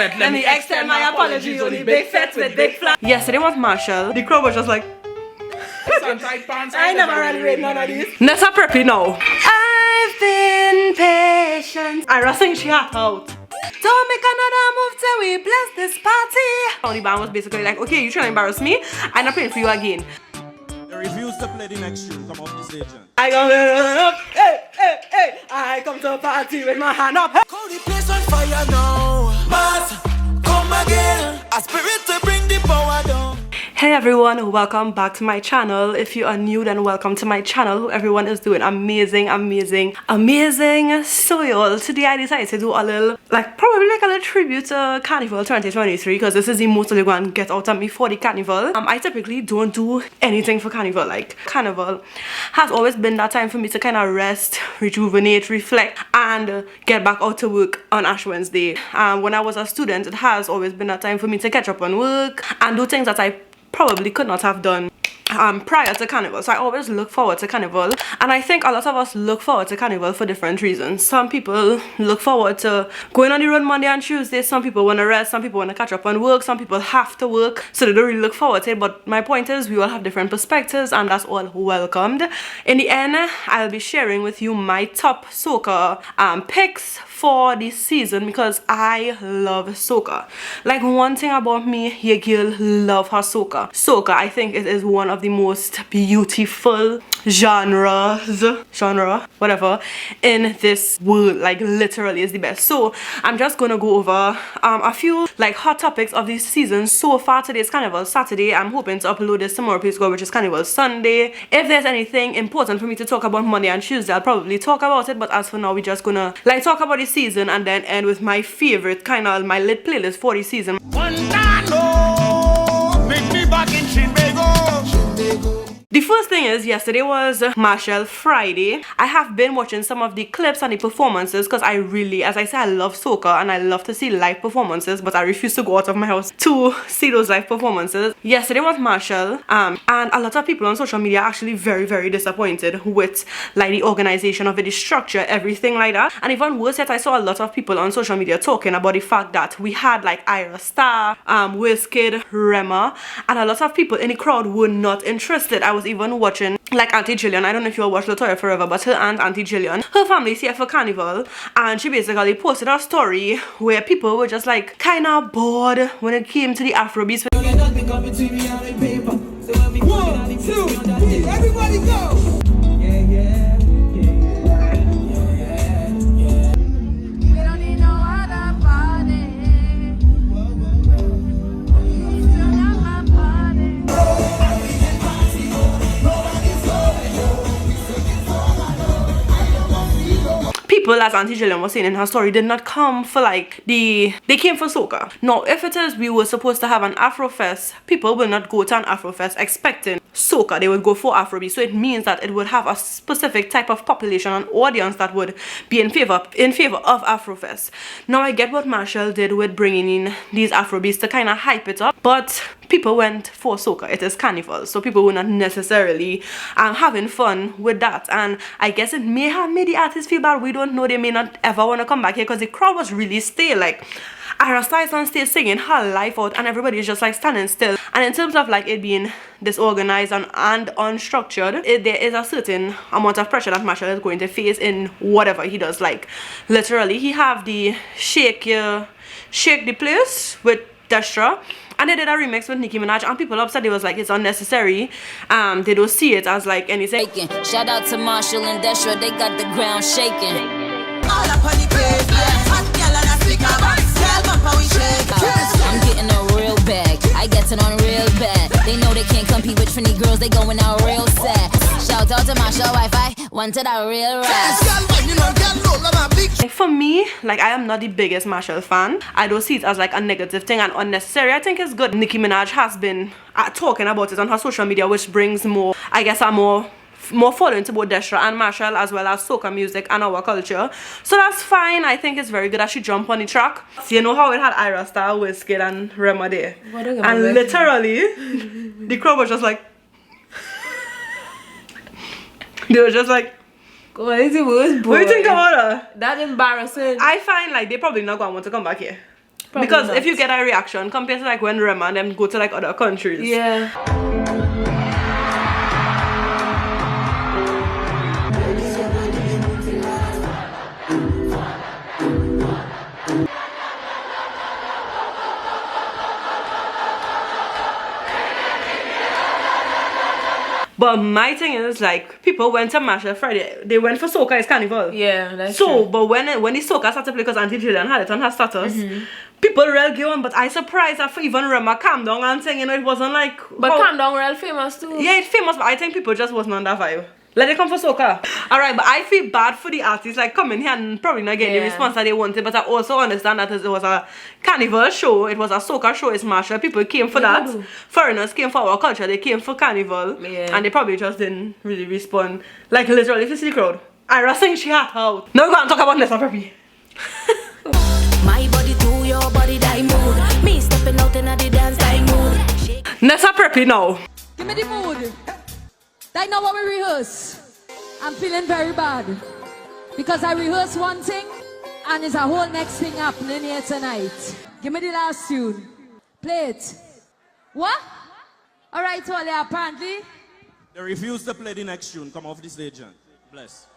Let me extend my apology on the big fat with big flat. Yesterday was Machel. The crowd was just like, I never really read none of these. Nessa Preppy now. I've been patient. I think she had out. Don't make another move till we bless this party. The band was basically like, okay, you trying to embarrass me? I'm not playing for you again. They refuse to play the next tune. Come off the stage. I come up, hey, hey, hey. I come to party with my hand up. Hey. Call the place on fire now. Mass, come again. A spirit to bring the power down. Hey everyone, welcome back to my channel. If you are new, then welcome to my channel. Hope everyone is doing amazing. So y'all, today I decided to do a little, probably a little tribute to Carnival 2023 because this is the most you're going to get out of me for the Carnival. I typically don't do anything for Carnival. Carnival has always been that time for me to kind of rest, rejuvenate, reflect, and get back out to work on Ash Wednesday. When I was a student, it has always been that time for me to catch up on work and do things that I probably could not have done prior to Carnival. So I always look forward to Carnival, and I think a lot of us look forward to Carnival for different reasons. Some people look forward to going on the road Monday and Tuesday, some people want to rest, some people want to catch up on work, some people have to work, so they don't really look forward to it. But my point is, we all have different perspectives, and that's all welcomed. In the end, I'll be sharing with you my top soca picks for this season because I love soca. One thing about me, your girl love her soca. Soca, I think it is one of the most beautiful genres, whatever, in this world. Literally is the best. So I'm just gonna go over a few hot topics of this season so far. Today's Carnival Saturday. I'm hoping to upload this tomorrow, please God, which is Carnival Sunday. If there's anything important for me to talk about Monday and Tuesday, I'll probably talk about it, but as for now, we're just gonna talk about the season and then end with my favorite my lit playlist for the season. The first thing is, yesterday was Machel Friday. I have been watching some of the clips and the performances because I really, as I say, I love soca and I love to see live performances, but I refuse to go out of my house to see those live performances. Yesterday was Machel, and a lot of people on social media are actually very disappointed with the organization of it, the structure, everything like that. And even worse yet, I saw a lot of people on social media talking about the fact that we had Ira Star, Wizkid, Rema, and a lot of people in the crowd were not interested. I was even watching Auntie Jillian. I don't know if you all watch Latoya Forever, but her aunt Auntie Jillian, her family's here for Carnival, and she basically posted a story where people were just kind of bored when it came to the Afrobeats. 1, 2, 3, everybody go! People, as Auntie Jillian was saying in her story, did not come for they came for soca. Now, if it is we were supposed to have an Afrofest, people will not go to an Afrofest expecting soca. They would go for Afrobeat. So it means that it would have a specific type of population and audience that would be in favor of Afrofest. Now, I get what Machel did with bringing in these Afrobeats to kind of hype it up, but people went for soca. It is Carnival, so people were not necessarily having fun with that. And I guess it may have made the artists feel bad. We don't know. They may not ever want to come back here because the crowd was really stale. Ira Star is on stage singing her life out and everybody is just standing still. And in terms of it being disorganized and unstructured, there is a certain amount of pressure that Machel is going to face in whatever he does. Literally, he have the shake the place with Destra, and they did a remix with Nicki Minaj, and people upset. It was it's unnecessary. They don't see it as anything. Shout out to Machel and Destra, they got the ground shaking. I'm getting a real bag. I get it on real bad. They know they can't compete with Trinity girls. They going out real sad. Shout out to Machel Wi-Fi. One to that real rap. For me, I am not the biggest Machel fan. I don't see it as a negative thing and unnecessary. I think it's good. Nicki Minaj has been talking about it on her social media, which brings more, I guess, more following to both Destra and Machel, as well as soca music and our culture. So that's fine. I think it's very good that she jumped on the track. So you know how it had Ira Star, Wizkid, and Rema there, and literally the crowd was just they were just what is the worst, boy? What do you think about her? That's embarrassing. I find they probably not gonna want to come back here. Probably because not. If you get a reaction compared to like when Rema and them go to like other countries. Yeah. But my thing is like people went to Machel Friday. They went for Soca, it's Carnival. Yeah, that's so. True. But when the Soca started to play, because Auntie Jillian had it on her status, people real gay on. But I surprised that for even Rema calm down and saying, you know, it wasn't like. But calm down real famous too. Yeah, it's famous, but I think people just wasn't on that vibe. Let it come for Soca. Alright, but I feel bad for the artists like coming here and probably not getting the response that they wanted. But I also understand that it was a Carnival show, it was a Soca show, it's Machel. People came for that. Foreigners came for our culture, they came for Carnival. Yeah. And they probably just didn't really respond. Like literally, if you see the crowd, Ira saying she had out. Now we're gonna talk about Nessa Preppy. My body to your body, die mood. Me stepping out in the dance like mood. Nessa Preppy now. Give me the mood. Right now what we rehearse, I'm feeling very bad because I rehearse one thing and there's a whole next thing happening here tonight. Give me the last tune. Play it. What? Alright, well, yeah, apparently. They refuse to play the next tune. Come off the stage, John. Bless.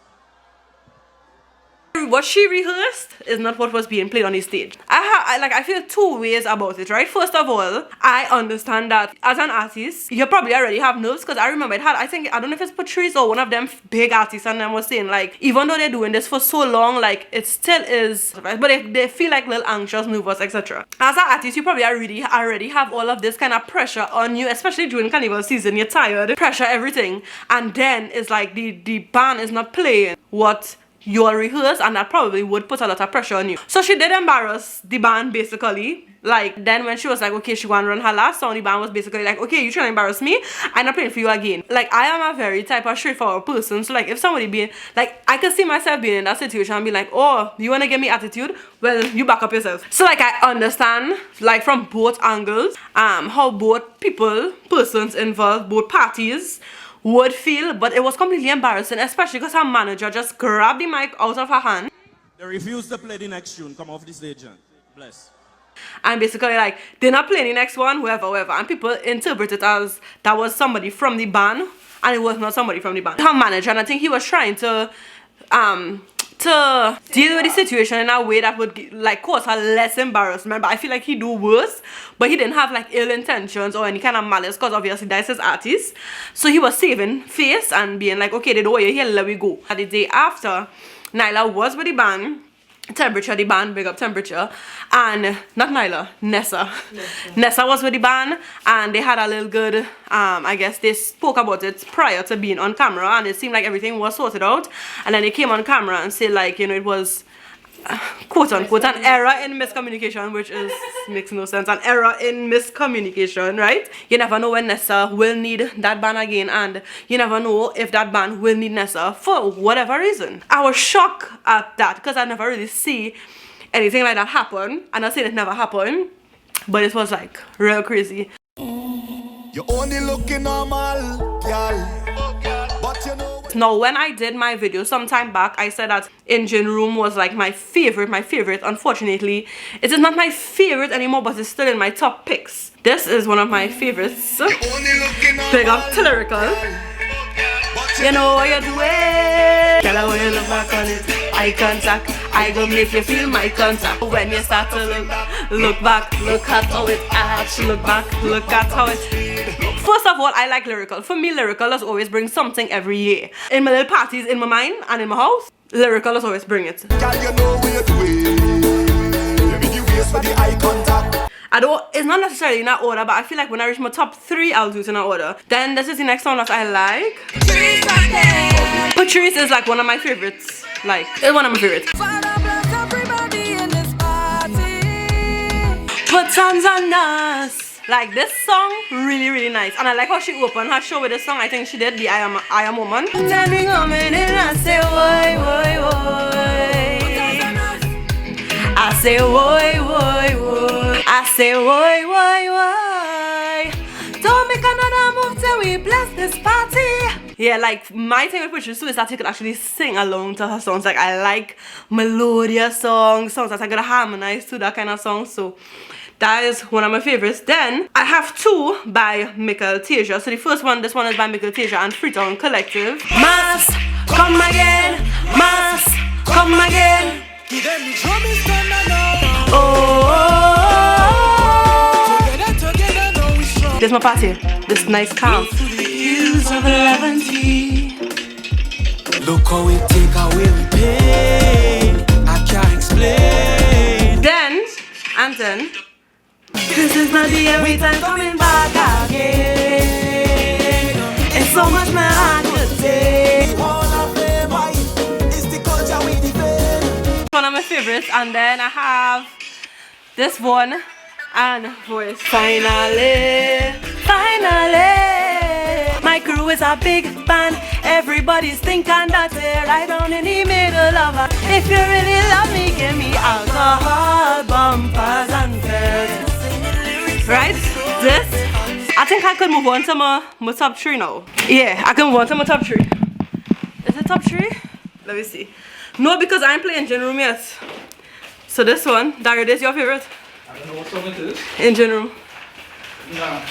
What she rehearsed is not what was being played on the stage. I feel two ways about it, right? First of all, I understand that as an artist, you probably already have nerves because I remember I don't know if it's Patrice or one of them big artists and them was saying like, even though they're doing this for so long, like it still is, right? But they feel like little anxious, nervous, etc. As an artist, you probably already have all of this kind of pressure on you, especially during Carnival season. You're tired, pressure, everything. And then it's like the band is not playing what you'll rehearse, and that probably would put a lot of pressure on you. So she did embarrass the band basically. Like then when she was like, okay, she wanna run her last song, the band was basically like, okay, you trying to embarrass me? I'm not playing for you again. Like I am a very type of straightforward person. So like if somebody being like, I can see myself being in that situation and be like, oh, you wanna give me attitude? Well, you back up yourself. So like I understand like from both angles, how both persons involved, both parties would feel, but it was completely embarrassing, especially because her manager just grabbed the mic out of her hand. They refuse to play the next tune. Come off the stage, John. Bless. And basically like, they're not playing the next one, whoever. And people interpret it as that was somebody from the band, and it was not somebody from the band. Her manager, and I think he was trying to deal with the situation in a way that would like cause her less embarrassment, but I feel like he do worse, but he didn't have like ill intentions or any kind of malice because obviously that's his artist. So he was saving face and being like, okay, they don't want you here, let me go. And the day after, Nyla was with the band, Temperature, the band, big up Temperature, and not Nyla, Nessa. Nessa was with the band, and they had a little good, I guess they spoke about it prior to being on camera, and it seemed like everything was sorted out, and then they came on camera and said like, you know, it was quote unquote an error in miscommunication, which makes no sense. An error in miscommunication, right? You never know when Nessa will need that band again, and you never know if that band will need Nessa for whatever reason. I was shocked at that because I never really see anything like that happen. I'm not saying it never happened, but it was like real crazy. You only looking normal, girl. But you know. Now, when I did my video sometime back, I said that Engine Room was like my favorite. Unfortunately, it is not my favorite anymore, but it's still in my top picks. This is one of my favorites. Big up to Lyrical. You know what you're doing. Tell her when you look back on it. Eye contact, I go make you feel my contact. When you start to look back, look at how it acts. Look back, look at how it. First of all, I like Lyrical. For me, Lyrical does always bring something every year. In my little parties, in my mind, and in my house, Lyrical does always bring it. Girl, you know what you're doing. You make you waste for the eye contact. It's not necessarily in that order, but I feel like when I reach my top 3, I'll do it in that order. Then this is the next song that I like. Patrice is like one of my favorites. Like, it's one of my favorites. Put hands on us. Like, this song, really, really nice. And I like how she opened her show with this song. I think she did the I Am Woman. Standing on me and I say, woi, woi, woi. I say, woi, woi, woi. I say, woi, woi, woi. Don't make another move till we bless this party. Yeah, like my thing with Patrice too is that you could actually sing along to her songs. Like I like melodious songs that I gotta harmonize to that kind of song. So that is one of my favorites. Then I have two by Machel. So the first one, this one is by Machel and Freetown Collective. Must come again, must come again. This is my party. This nice calm. Look how we take away we pain. I can't explain. Then, this is not the every time coming back again. It's so much more I could say. One of my favorites, and then I have this one and voice. Finally, my crew is a big band. Everybody's thinking that they're right down in the middle of it. If you really love me, give me alcohol, bumpers and curves. Right? This, I think I could move on to my top 3 now. Yeah, I can move on to my top 3. Is it top 3? Let me see. No, because I ain't playing Engine Room yet. So this one, Dario, this is your favorite? I don't know what song it is. Engine Room. Nah.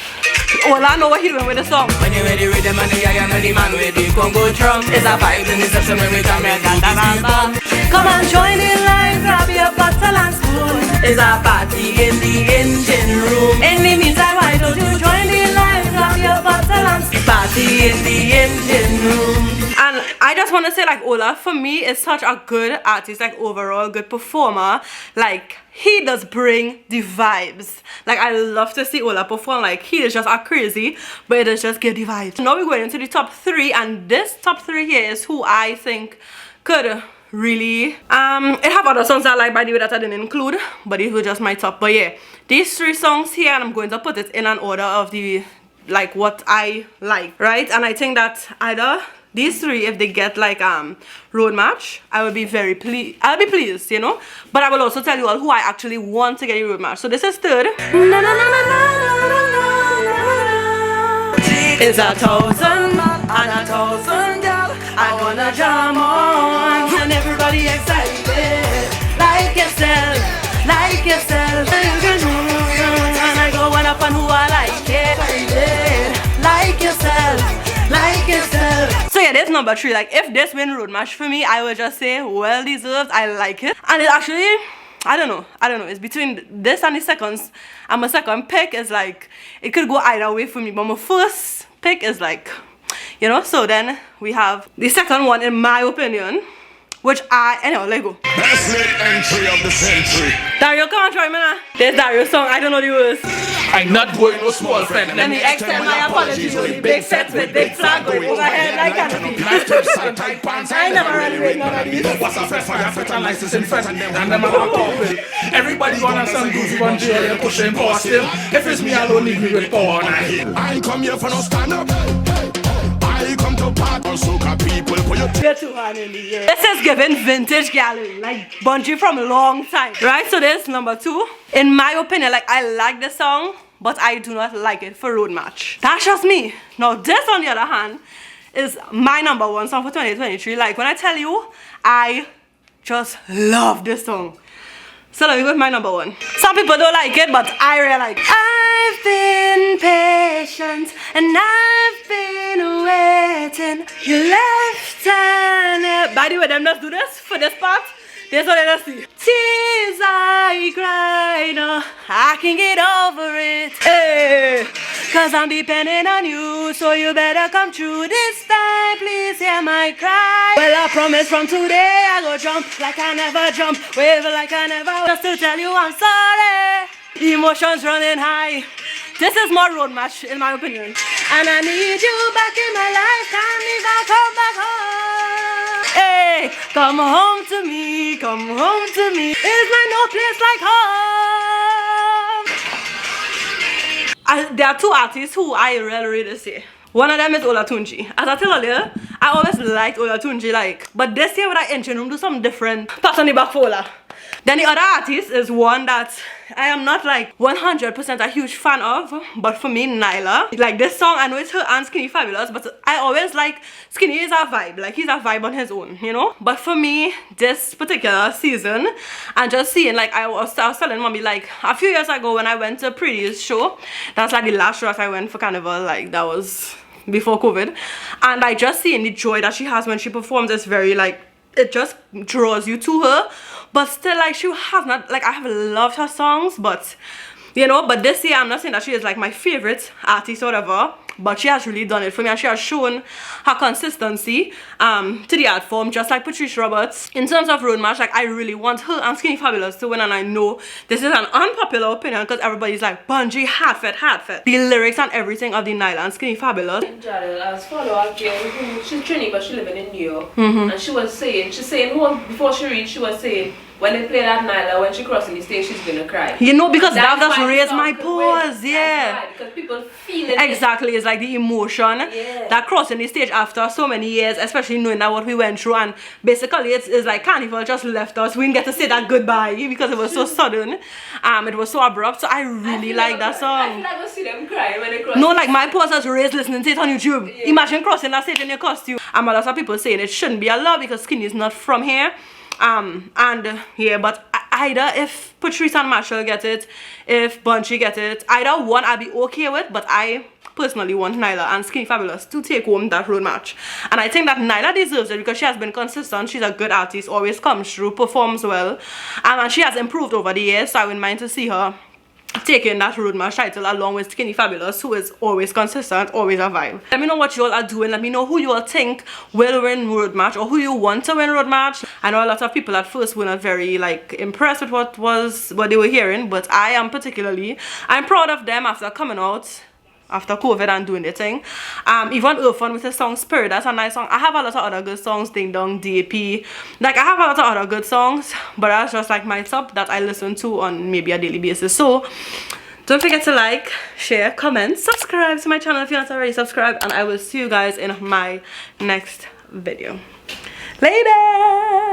Well, I know what he's doing with the song. When you ready with the money, I am the man with the Congo drum. It's a vibe in the section when we come here. Come on, join in line, grab your bottle and spoon. It's a party in the engine room. In the meantime, why don't you join in line, grab your bottle and spoon. Party in the engine room. And I just want to say, like, Ola, for me, is such a good artist, like, overall, good performer. Like, he does bring the vibes. Like, I love to see Ola perform. Like, he is just a crazy, but it is just give the vibes. Now we're going into the top 3, and this top 3 here is who I think could really it have other songs I like, by the way, that I didn't include, but these were just my top. But yeah, these 3 songs here, and I'm going to put it in an order of the, like, what I like, right? And I think that either these 3, if they get like road match, I will be very pleased. I'll be pleased, you know. But I will also tell you all who I actually want to get a road match. So this is 3rd. It's 1,000 and 1,000 girl. I wanna jam on, and everybody excited. Like yourself, like yourself. And I go one up on who I like it. Like yourself, like yourself. So yeah, this number 3. Like, if this win road match for me, I would just say well deserved. I like it, and it actually, I don't know. It's between this and the seconds. And my second pick is like, it could go either way for me, but my first pick is like, you know. So then we have the second one, in my opinion, which anyhow, let go. Best late entry of the century. Dario, come on, try me now. There's Dario's song. I don't know the words. I'm not going no small friend. Let me extend my apologies. Only big sets with big flag going overhead like canopy. I never really read none of these. What's a fresh fire, fresh and license in front, and them are popping. Everybody wanna some goofy one jail, they're pushing power still. If it's me alone, leave me with power on a hill. I ain't come here for no stand up. I come to part on Soca people. Get too hard in the air. This is giving vintage gallery, like Bungie from a long time, right? So this number 2. In my opinion, like, I like this song, but I do not like it for road match. That's just me. Now this, on the other hand, is my number 1 song for 2023. Like, when I tell you, I just love this song. So let me go with my number 1. Some people don't like it, but I really like it. I've been patient and I've been waiting. You left and by the way, them just do this for this part. This what I see. Tears I cry, no, I can get over it. Hey, cause I'm depending on you, so you better come through this time. Please hear my cry. Well, I promise from today I go jump like I never jump, wave like I never. Just to tell you I'm sorry. Emotions running high. This is more road match, in my opinion. And I need you back in my life. Carnival, come back home. Hey, come home to me, come home to me. Is my no place like home? There are 2 artists who I really say. One of them is Olatunji. As I tell earlier, I always liked Olatunji, like, but this year with that engine room, do something different. Pass on the back for Ola. Then the other artist is one that I am not like 100% a huge fan of, but for me, Nyla. Like this song, I know it's her and Skinny Fabulous, but I always like Skinny is a vibe. Like he's a vibe on his own, you know. But for me, this particular season, and just seeing like I was telling mommy like a few years ago when I went to Pretty's show, that's like the last show that I went for Carnival. Like that was before COVID, and I just seeing the joy that she has when she performs is very like, it just draws you to her. But still, like, she has not, like, I have loved her songs, but, you know, but this year, I'm not saying that she is, like, my favorite artist or whatever, but she has really done it for me, and she has shown her consistency to the art form, just like Patrice Roberts. In terms of road march, like, I really want her and Skinny Fabulous to win, and I know this is an unpopular opinion, because everybody's like, Bungie, hard fit. The lyrics and everything of the Nyla and Skinny Fabulous. As follow-up, she's Trinidad, but she's living in New York, and she's saying, before she reached, she was saying, when they play that Nyla, when she crosses the stage, she's gonna cry. You know, because that just raised my pause, yeah. That's because people feel it. Exactly, it's like the emotion that crossing the stage after so many years, especially knowing that what we went through, and basically it's like Carnival just left us. We didn't get to say that goodbye because it was so sudden. It was so abrupt. So I really like that song. I feel like I see them crying when they cross. No, like my pause was raised listening to it on YouTube. Yeah. Imagine crossing that stage in your costume. A lot of people saying it shouldn't be allowed because Skinny is not from here. Yeah, but either if Patrice and Machel get it, if Bungie get it, either one I'll be okay with, but I personally want Nyla and Skinny Fabulous to take home that road match. And I think that Nyla deserves it because she has been consistent. She's a good artist, always comes through, performs well, and she has improved over the years, so I wouldn't mind to see her taking that road match title along with Skinny Fabulous, who is always consistent, always a vibe. Let me know what you all are doing. Let me know who you all think will win road match, or who you want to win road match. I know a lot of people at first were not very like impressed with what they were hearing, but I'm proud of them after coming out after COVID and doing their thing. Even Irfan with his song Spirit, that's a nice song. I have a lot of other good songs, Ding Dong, DAP. Like I have a lot of other good songs, but that's just like my top that I listen to on maybe a daily basis. So don't forget to like, share, comment, subscribe to my channel if you're not already subscribed, and I will see you guys in my next video. Later!